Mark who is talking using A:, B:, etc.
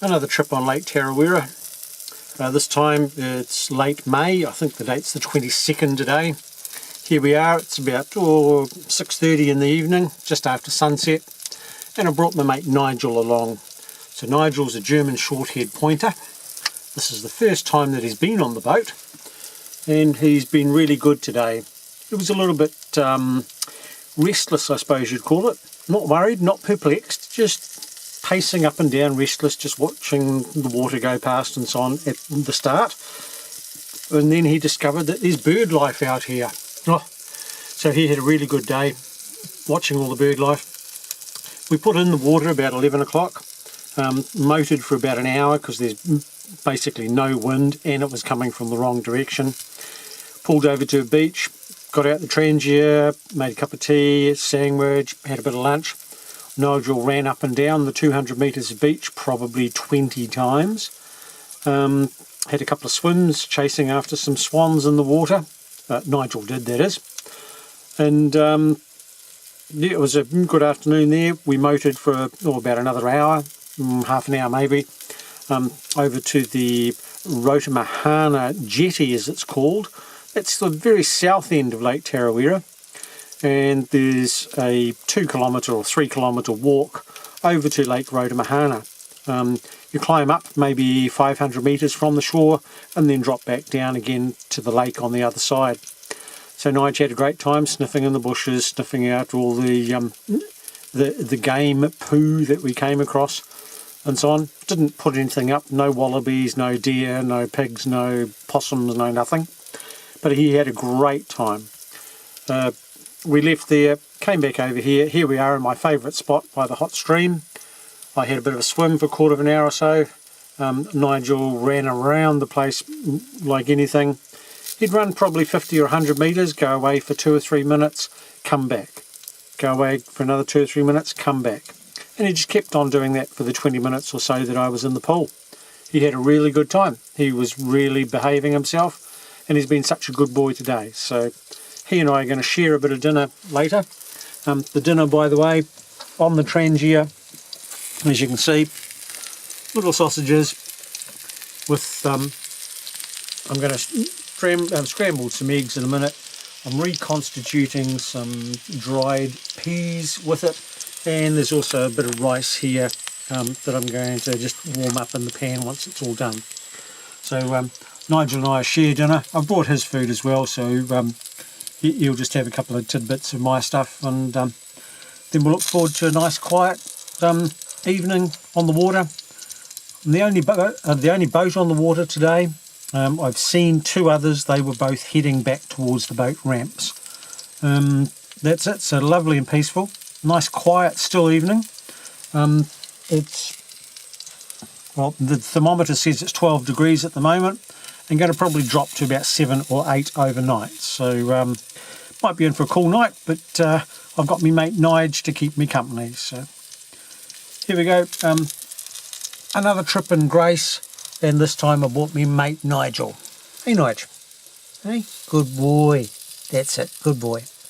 A: Another trip on Lake Tarawera. This time it's late May, I think the date's the 22nd today. Here we are, it's about 6:30 in the evening, just after sunset, and I brought my mate Nigel along. So Nigel's a German short-haired pointer. This is the first time that he's been on the boat, and he's been really good today. He was a little bit restless, I suppose you'd call it. Not worried, not perplexed, just pacing up and down, restless, just watching the water go past and so on at the start. And then he discovered that there's bird life out here. So he had a really good day watching all the bird life. We put in the water about 11 o'clock, motored for about an hour because there's basically no wind and it was coming from the wrong direction. Pulled over to a beach, got out the TRANGIA, made a cup of tea, sandwich, had a bit of lunch. Nigel ran up and down the 200 metres of beach probably 20 times. Had a couple of swims chasing after some swans in the water. Nigel did, that is. And yeah, it was a good afternoon there. We motored for about another hour, half an hour maybe, over to the Rotamahana jetty as it's called. It's the very south end of Lake Tarawera. And there's a 2 kilometre or 3 kilometre walk over to Lake Rotamahana. You climb up maybe 500 metres from the shore and then drop back down again to the lake on the other side. So Nige had a great time sniffing in the bushes, sniffing out all the game poo that we came across and so on. Didn't put anything up, no wallabies, no deer, no pigs, no possums, no nothing. But he had a great time. We left there, came back over here. Here we are in my favourite spot by the hot stream. I had a bit of a swim for a quarter of an hour or so. Nigel ran around the place like anything. He'd run probably 50 or 100 metres, go away for 2 or 3 minutes, come back. Go away for another 2 or 3 minutes, come back. And he just kept on doing that for the 20 minutes or so that I was in the pool. He had a really good time. He was really behaving himself, and he's been such a good boy today. So he and I are going to share a bit of dinner later. The dinner, by the way, on the TRANGIA, as you can see, little sausages with, I'm going to scramble some eggs in a minute. I'm reconstituting some dried peas with it, and there's also a bit of rice here that I'm going to just warm up in the pan once it's all done. So Nigel and I share dinner. I've brought his food as well, so he'll just have a couple of tidbits of my stuff, and then we'll look forward to a nice quiet evening on the water. I'm the only boat on the water today. I've seen 2 others. They were both heading back towards the boat ramps. That's it. So lovely and peaceful. Nice quiet still evening. Well, the thermometer says it's 12 degrees at the moment, and going to probably drop to about 7 or 8 overnight. So might be in for a cool night, but I've got me mate Nige to keep me company. So here we go. Another trip in grace, and this time I brought me mate Nigel. Hey Nige. Hey, good boy. That's it, good boy.